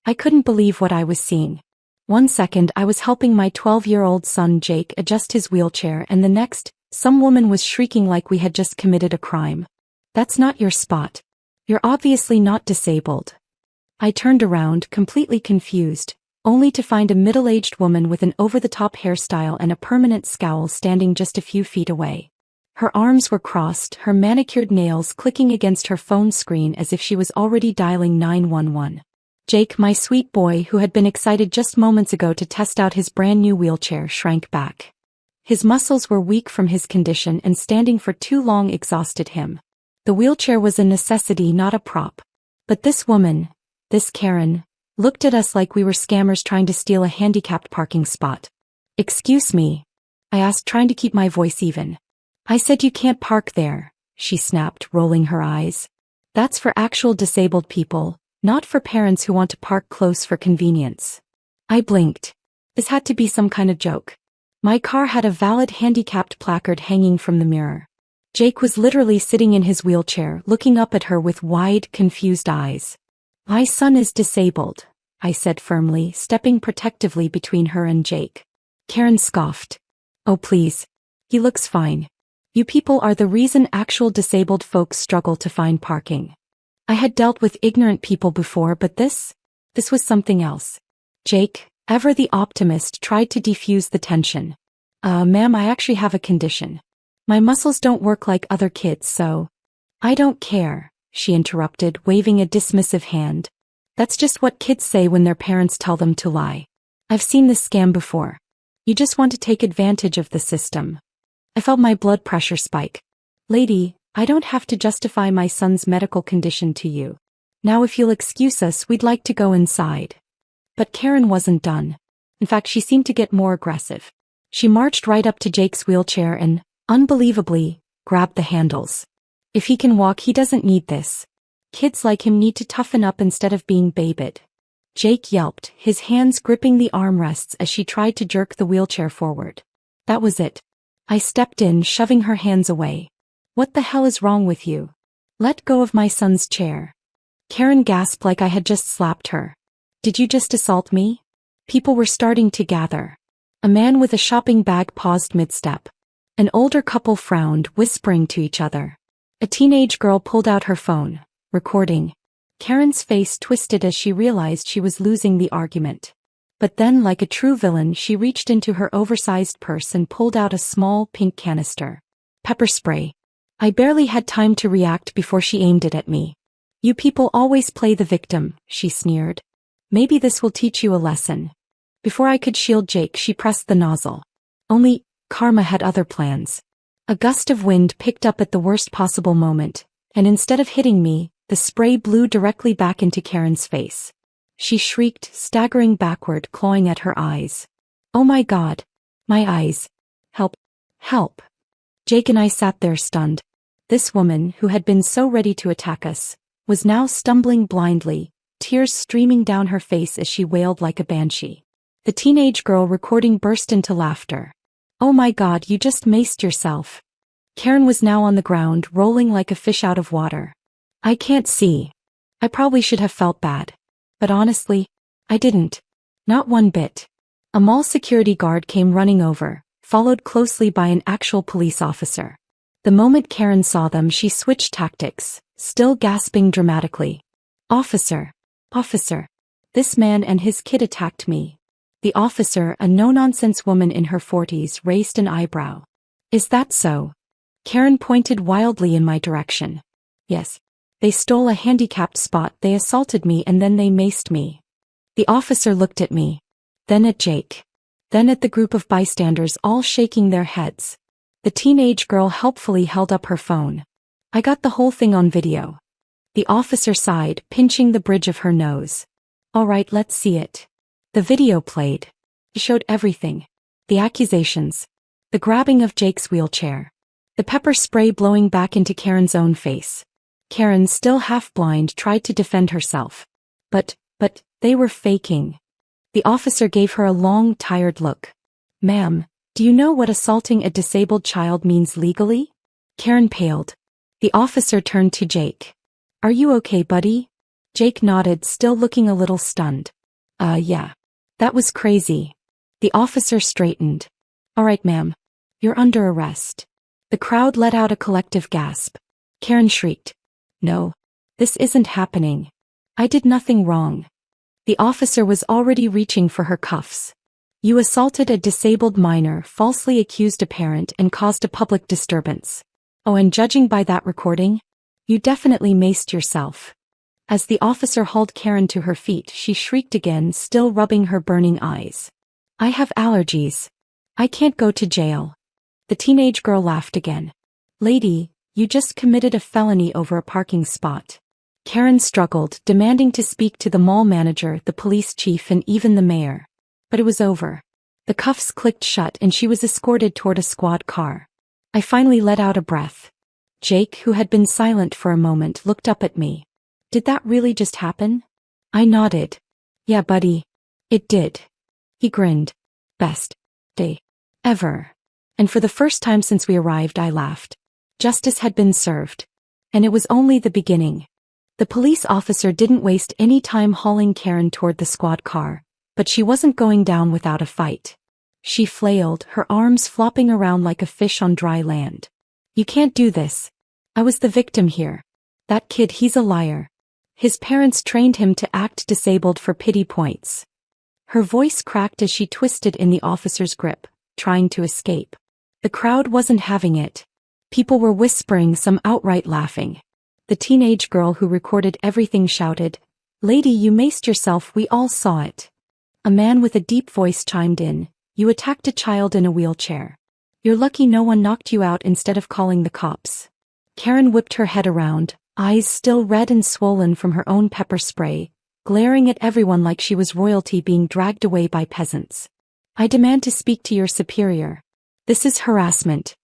I couldn't believe what I was seeing. One second I was helping my 12-year-old son Jake adjust his wheelchair and the next, some woman was shrieking like we had just committed a crime. That's not your spot. You're obviously not disabled. I turned around, completely confused, only to find a middle-aged woman with an over-the-top hairstyle and a permanent scowl standing just a few feet away. Her arms were crossed, her manicured nails clicking against her phone screen as if she was already dialing 911. Jake, my sweet boy who had been excited just moments ago to test out his brand-new wheelchair, shrank back. His muscles were weak from his condition and standing for too long exhausted him. The wheelchair was a necessity, not a prop. But this woman, this Karen, looked at us like we were scammers trying to steal a handicapped parking spot. "Excuse me?" I asked, trying to keep my voice even. "I said you can't park there," she snapped, rolling her eyes. "That's for actual disabled people, not for parents who want to park close for convenience." I blinked. This had to be some kind of joke. My car had a valid handicapped placard hanging from the mirror. Jake was literally sitting in his wheelchair, looking up at her with wide, confused eyes. "My son is disabled," I said firmly, stepping protectively between her and Jake. Karen scoffed. "Oh please. He looks fine. You people are the reason actual disabled folks struggle to find parking." I had dealt with ignorant people before, but this was something else. Jake, ever the optimist, tried to defuse the tension. Ma'am, I actually have a condition. My muscles don't work like other kids, so." "I don't care," she interrupted, waving a dismissive hand. "That's just what kids say when their parents tell them to lie. I've seen this scam before. You just want to take advantage of the system." I felt my blood pressure spike. "Lady, I don't have to justify my son's medical condition to you. Now if you'll excuse us, we'd like to go inside." But Karen wasn't done. In fact, she seemed to get more aggressive. She marched right up to Jake's wheelchair and, unbelievably, grabbed the handles. "If he can walk, he doesn't need this. Kids like him need to toughen up instead of being babied." Jake yelped, his hands gripping the armrests as she tried to jerk the wheelchair forward. That was it. I stepped in, shoving her hands away. "What the hell is wrong with you? Let go of my son's chair." Karen gasped like I had just slapped her. "Did you just assault me?" People were starting to gather. A man with a shopping bag paused mid-step. An older couple frowned, whispering to each other. A teenage girl pulled out her phone, recording. Karen's face twisted as she realized she was losing the argument. But then, like a true villain, she reached into her oversized purse and pulled out a small pink canister. Pepper spray. I barely had time to react before she aimed it at me. "You people always play the victim," she sneered. "Maybe this will teach you a lesson." Before I could shield Jake, she pressed the nozzle. Only, karma had other plans. A gust of wind picked up at the worst possible moment, and instead of hitting me, the spray blew directly back into Karen's face. She shrieked, staggering backward, clawing at her eyes. "Oh my God. My eyes. Help. Help." Jake and I sat there stunned. This woman, who had been so ready to attack us, was now stumbling blindly, tears streaming down her face as she wailed like a banshee. The teenage girl recording burst into laughter. "Oh my God, you just maced yourself." Karen was now on the ground, rolling like a fish out of water. I can't see. I probably should have felt bad. But honestly, I didn't. Not one bit. A mall security guard came running over, followed closely by an actual police officer. The moment Karen saw them, she switched tactics, still gasping dramatically. Officer. This man and his kid attacked me." The officer, a no-nonsense woman in her 40s, raised an eyebrow. "Is that so?" Karen pointed wildly in my direction. "Yes. They stole a handicapped spot, they assaulted me, and then they maced me." The officer looked at me. Then at Jake. Then at the group of bystanders, all shaking their heads. The teenage girl helpfully held up her phone. "I got the whole thing on video." The officer sighed, pinching the bridge of her nose. "All right, let's see it." The video played. It showed everything. The accusations. The grabbing of Jake's wheelchair. The pepper spray blowing back into Karen's own face. Karen, still half-blind, tried to defend herself. But they were faking. The officer gave her a long, tired look. "Ma'am, do you know what assaulting a disabled child means legally?" Karen paled. The officer turned to Jake. "Are you okay, buddy?" Jake nodded, still looking a little stunned. Yeah. That was crazy. The officer straightened. All right, ma'am. You're under arrest. The crowd let out a collective gasp. Karen shrieked. No. This isn't happening. I did nothing wrong. The officer was already reaching for her cuffs. You assaulted a disabled minor, falsely accused a parent, and caused a public disturbance. Oh, and judging by that recording, you definitely maced yourself. As the officer hauled Karen to her feet, she shrieked again, still rubbing her burning eyes. I have allergies. I can't go to jail. The teenage girl laughed again. Lady, you just committed a felony over a parking spot. Karen struggled, demanding to speak to the mall manager, the police chief, and even the mayor. But it was over. The cuffs clicked shut and she was escorted toward a squad car. I finally let out a breath. Jake, who had been silent for a moment, looked up at me. Did that really just happen? I nodded. Yeah, buddy. It did. He grinned. Best day ever. And for the first time since we arrived, I laughed. Justice had been served. And it was only the beginning. The police officer didn't waste any time hauling Karen toward the squad car, but she wasn't going down without a fight. She flailed, her arms flopping around like a fish on dry land. You can't do this. I was the victim here. That kid, he's a liar. His parents trained him to act disabled for pity points. Her voice cracked as she twisted in the officer's grip, trying to escape. The crowd wasn't having it. People were whispering, some outright laughing. The teenage girl who recorded everything shouted, Lady, you maced yourself, we all saw it. A man with a deep voice chimed in, You attacked a child in a wheelchair. You're lucky no one knocked you out instead of calling the cops. Karen whipped her head around, eyes still red and swollen from her own pepper spray, glaring at everyone like she was royalty being dragged away by peasants. I demand to speak to your superior. This is harassment.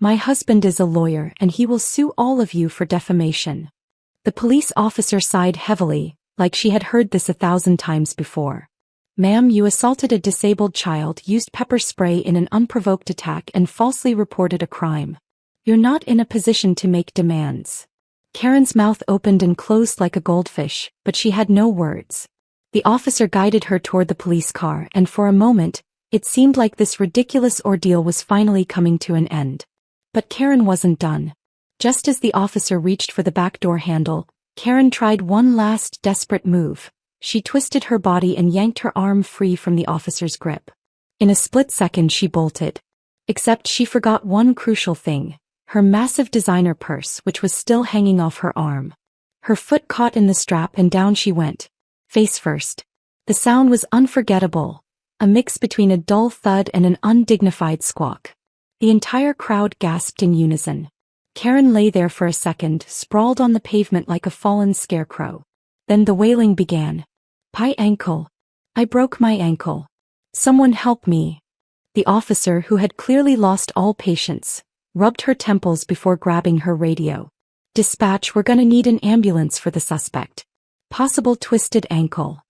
My husband is a lawyer and he will sue all of you for defamation. The police officer sighed heavily, like she had heard this 1,000 times before. Ma'am, you assaulted a disabled child, used pepper spray in an unprovoked attack, and falsely reported a crime. You're not in a position to make demands. Karen's mouth opened and closed like a goldfish, but she had no words. The officer guided her toward the police car, and for a moment, it seemed like this ridiculous ordeal was finally coming to an end. But Karen wasn't done. Just as the officer reached for the back door handle, Karen tried one last desperate move. She twisted her body and yanked her arm free from the officer's grip. In a split second she bolted. Except she forgot one crucial thing. Her massive designer purse, which was still hanging off her arm. Her foot caught in the strap and down she went. Face first. The sound was unforgettable. A mix between a dull thud and an undignified squawk. The entire crowd gasped in unison. Karen lay there for a second, sprawled on the pavement like a fallen scarecrow. Then the wailing began. My ankle. I broke my ankle. Someone help me. The officer, who had clearly lost all patience, rubbed her temples before grabbing her radio. Dispatch, we're gonna need an ambulance for the suspect. Possible twisted ankle.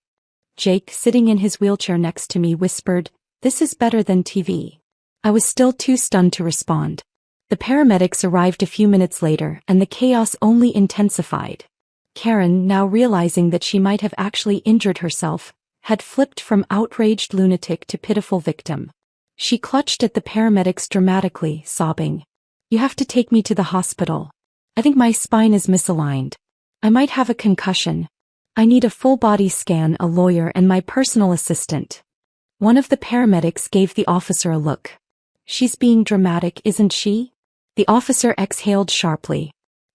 Jake, sitting in his wheelchair next to me, whispered, This is better than TV. I was still too stunned to respond. The paramedics arrived a few minutes later, and the chaos only intensified. Karen, now realizing that she might have actually injured herself, had flipped from outraged lunatic to pitiful victim. She clutched at the paramedics dramatically, sobbing. You have to take me to the hospital. I think my spine is misaligned. I might have a concussion. I need a full-body scan, a lawyer, and my personal assistant. One of the paramedics gave the officer a look. She's being dramatic, isn't she? The officer exhaled sharply.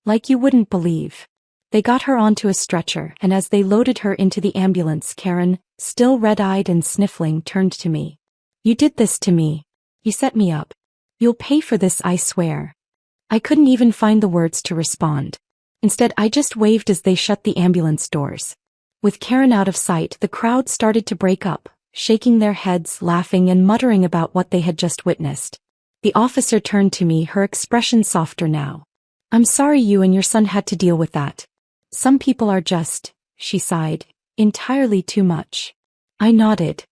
Like you wouldn't believe. They got her onto a stretcher, and as they loaded her into the ambulance, Karen, still red-eyed and sniffling, turned to me. You did this to me. You set me up. You'll pay for this, I swear. I couldn't even find the words to respond. Instead, I just waved as they shut the ambulance doors. With Karen out of sight, the crowd started to break up, shaking their heads, laughing and muttering about what they had just witnessed. The officer turned to me, her expression softer now. I'm sorry you and your son had to deal with that. Some people are just, she sighed, entirely too much. I nodded.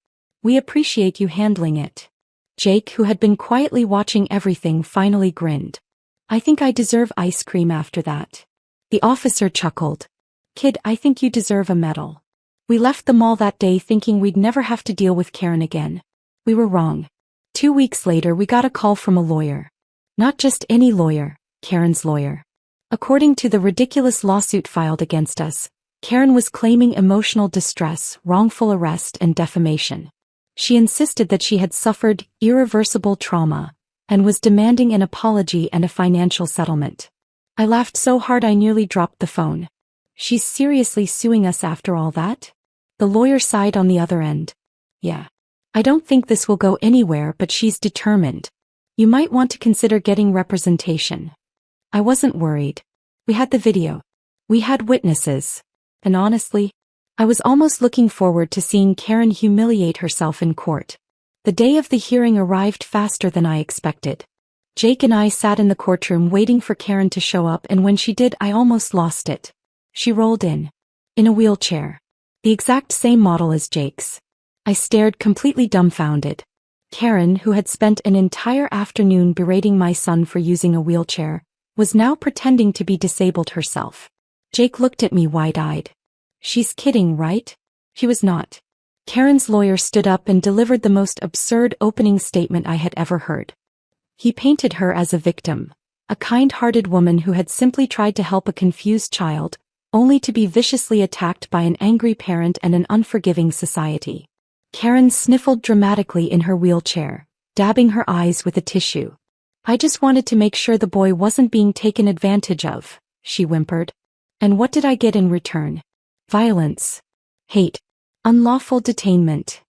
We appreciate you handling it. Jake, who had been quietly watching everything, finally grinned. I think I deserve ice cream after that. The officer chuckled. Kid, I think you deserve a medal. We left the mall that day thinking we'd never have to deal with Karen again. We were wrong. 2 weeks later we got a call from a lawyer. Not just any lawyer, Karen's lawyer. According to the ridiculous lawsuit filed against us, Karen was claiming emotional distress, wrongful arrest, and defamation. She insisted that she had suffered irreversible trauma and was demanding an apology and a financial settlement. I laughed so hard I nearly dropped the phone. She's seriously suing us after all that? The lawyer sighed on the other end. Yeah. I don't think this will go anywhere, but she's determined. You might want to consider getting representation. I wasn't worried. We had the video. We had witnesses. And honestly, I was almost looking forward to seeing Karen humiliate herself in court. The day of the hearing arrived faster than I expected. Jake and I sat in the courtroom waiting for Karen to show up, and when she did, I almost lost it. She rolled in a wheelchair. The exact same model as Jake's. I stared, completely dumbfounded. Karen, who had spent an entire afternoon berating my son for using a wheelchair, was now pretending to be disabled herself. Jake looked at me wide-eyed. She's kidding, right? She was not. Karen's lawyer stood up and delivered the most absurd opening statement I had ever heard. He painted her as a victim, a kind-hearted woman who had simply tried to help a confused child, only to be viciously attacked by an angry parent and an unforgiving society. Karen sniffled dramatically in her wheelchair, dabbing her eyes with a tissue. I just wanted to make sure the boy wasn't being taken advantage of, she whimpered. And what did I get in return? Violence. Hate. Unlawful detainment.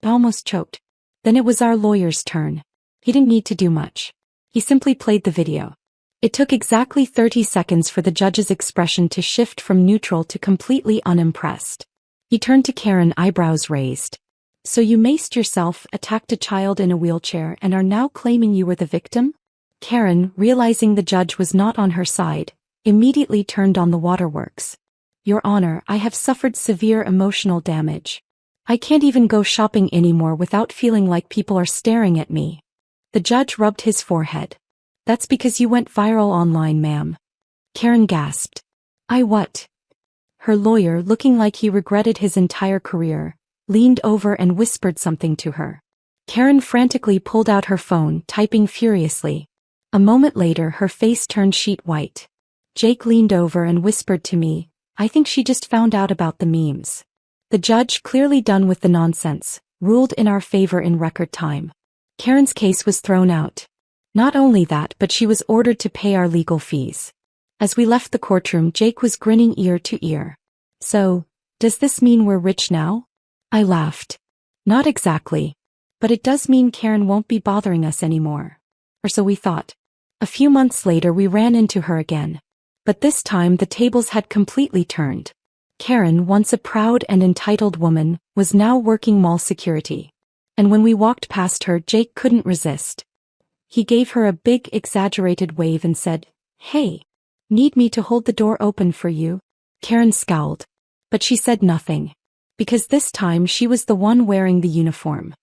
I almost choked. Then it was our lawyer's turn. He didn't need to do much. He simply played the video. It took exactly 30 seconds for the judge's expression to shift from neutral to completely unimpressed. He turned to Karen, eyebrows raised. So you maced yourself, attacked a child in a wheelchair, and are now claiming you were the victim? Karen, realizing the judge was not on her side, immediately turned on the waterworks. Your Honor, I have suffered severe emotional damage. I can't even go shopping anymore without feeling like people are staring at me. The judge rubbed his forehead. That's because you went viral online, ma'am. Karen gasped. I what? Her lawyer, looking like he regretted his entire career, leaned over and whispered something to her. Karen frantically pulled out her phone, typing furiously. A moment later, her face turned sheet white. Jake leaned over and whispered to me, I think she just found out about the memes. The judge, clearly done with the nonsense, ruled in our favor in record time. Karen's case was thrown out. Not only that, but she was ordered to pay our legal fees. As we left the courtroom, Jake was grinning ear to ear. So, does this mean we're rich now? I laughed. Not exactly. But it does mean Karen won't be bothering us anymore. Or so we thought. A few months later we ran into her again. But this time the tables had completely turned. Karen, once a proud and entitled woman, was now working mall security. And when we walked past her, Jake couldn't resist. He gave her a big, exaggerated wave and said, Hey, need me to hold the door open for you? Karen scowled. But she said nothing. Because this time she was the one wearing the uniform.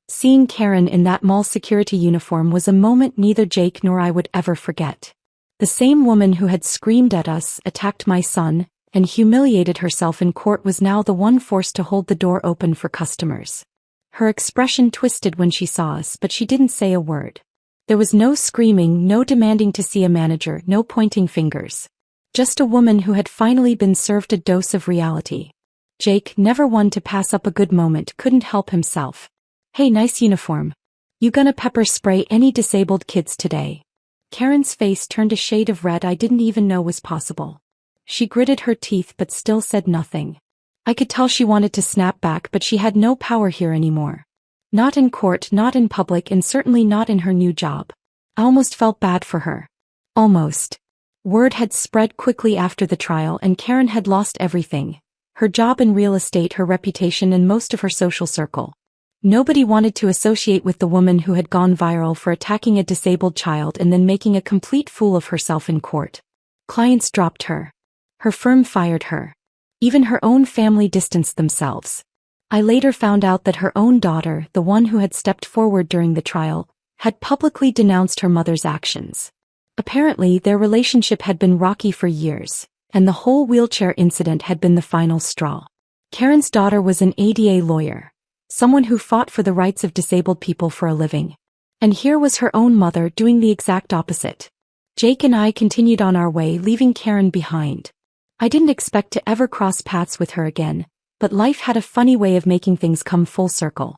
Seeing Karen in that mall security uniform was a moment neither Jake nor I would ever forget. The same woman who had screamed at us, attacked my son, and humiliated herself in court was now the one forced to hold the door open for customers. Her expression twisted when she saw us, but she didn't say a word. There was no screaming, no demanding to see a manager, no pointing fingers. Just a woman who had finally been served a dose of reality. Jake, never one to pass up a good moment, couldn't help himself. Hey, nice uniform. You gonna pepper spray any disabled kids today? Karen's face turned a shade of red I didn't even know was possible. She gritted her teeth but still said nothing. I could tell she wanted to snap back, but she had no power here anymore. Not in court, not in public, and certainly not in her new job. I almost felt bad for her. Almost. Word had spread quickly after the trial and Karen had lost everything. Her job in real estate, her reputation, and most of her social circle. Nobody wanted to associate with the woman who had gone viral for attacking a disabled child and then making a complete fool of herself in court. Clients dropped her. Her firm fired her. Even her own family distanced themselves. I later found out that her own daughter, the one who had stepped forward during the trial, had publicly denounced her mother's actions. Apparently, their relationship had been rocky for years, And the whole wheelchair incident had been the final straw. Karen's daughter was an ADA lawyer, someone who fought for the rights of disabled people for a living. And here was her own mother doing the exact opposite. Jake and I continued on our way, leaving Karen behind. I didn't expect to ever cross paths with her again, but life had a funny way of making things come full circle.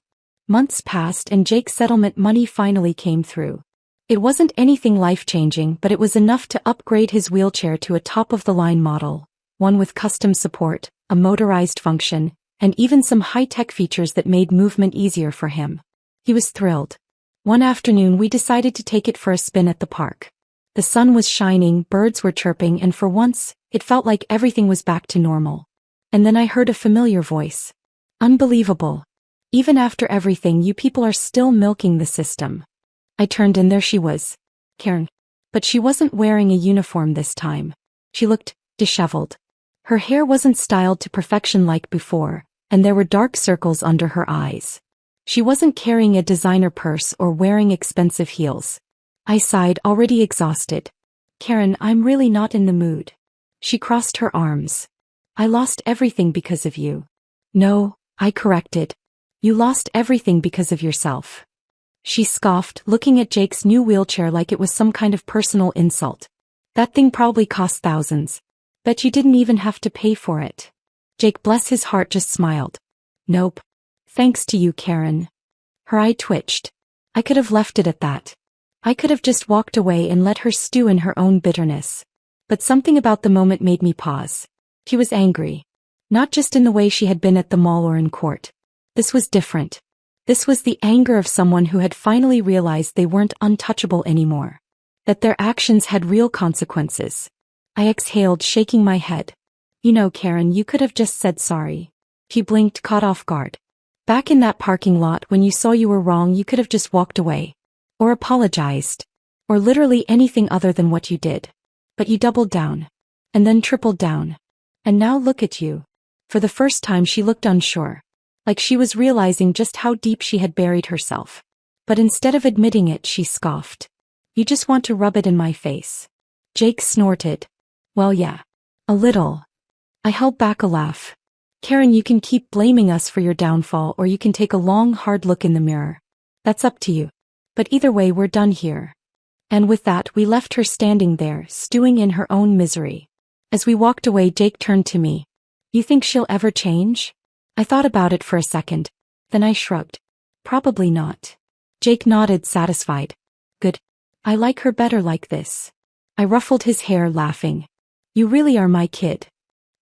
Months passed and Jake's settlement money finally came through. It wasn't anything life-changing, but it was enough to upgrade his wheelchair to a top-of-the-line model, one with custom support, a motorized function, and even some high-tech features that made movement easier for him. He was thrilled. One afternoon we decided to take it for a spin at the park. The sun was shining, birds were chirping, and for once, it felt like everything was back to normal. And then I heard a familiar voice. Unbelievable. Even after everything, you people are still milking the system. I turned and there she was. Karen. But she wasn't wearing a uniform this time. She looked disheveled. Her hair wasn't styled to perfection like before, and there were dark circles under her eyes. She wasn't carrying a designer purse or wearing expensive heels. I sighed, already exhausted. Karen, I'm really not in the mood. She crossed her arms. I lost everything because of you. No, I corrected. You lost everything because of yourself. She scoffed, looking at Jake's new wheelchair like it was some kind of personal insult. That thing probably cost thousands. Bet you didn't even have to pay for it. Jake, bless his heart, just smiled. Nope. Thanks to you, Karen. Her eye twitched. I could have left it at that. I could have just walked away and let her stew in her own bitterness. But something about the moment made me pause. She was angry. Not just in the way she had been at the mall or in court. This was different. This was the anger of someone who had finally realized they weren't untouchable anymore. That their actions had real consequences. I exhaled, shaking my head. You know, Karen, you could have just said sorry. She blinked, caught off guard. Back in that parking lot when you saw you were wrong, you could have just walked away. Or apologized. Or literally anything other than what you did. But you doubled down. And then tripled down. And now look at you. For the first time she looked unsure. Like she was realizing just how deep she had buried herself. But instead of admitting it, she scoffed. You just want to rub it in my face. Jake snorted. Well, yeah. A little. I held back a laugh. Karen, you can keep blaming us for your downfall, or you can take a long, hard look in the mirror. That's up to you. But either way, we're done here. And with that, we left her standing there, stewing in her own misery. As we walked away, Jake turned to me. You think she'll ever change? I thought about it for a second. Then I shrugged. Probably not. Jake nodded, satisfied. Good. I like her better like this. I ruffled his hair, laughing. You really are my kid.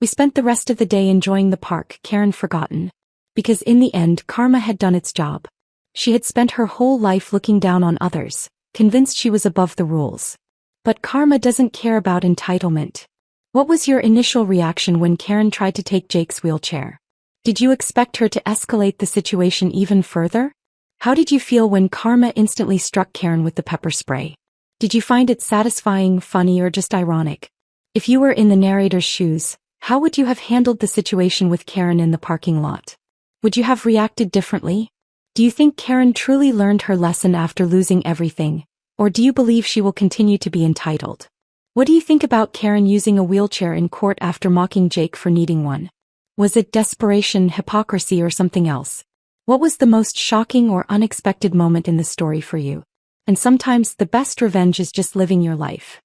We spent the rest of the day enjoying the park, Karen forgotten. Because in the end, karma had done its job. She had spent her whole life looking down on others, convinced she was above the rules. But karma doesn't care about entitlement. What was your initial reaction when Karen tried to take Jake's wheelchair? Did you expect her to escalate the situation even further? How did you feel when karma instantly struck Karen with the pepper spray? Did you find it satisfying, funny, or just ironic? If you were in the narrator's shoes, how would you have handled the situation with Karen in the parking lot? Would you have reacted differently? Do you think Karen truly learned her lesson after losing everything, or do you believe she will continue to be entitled? What do you think about Karen using a wheelchair in court after mocking Jake for needing one? Was it desperation, hypocrisy, or something else? What was the most shocking or unexpected moment in the story for you? And sometimes the best revenge is just living your life.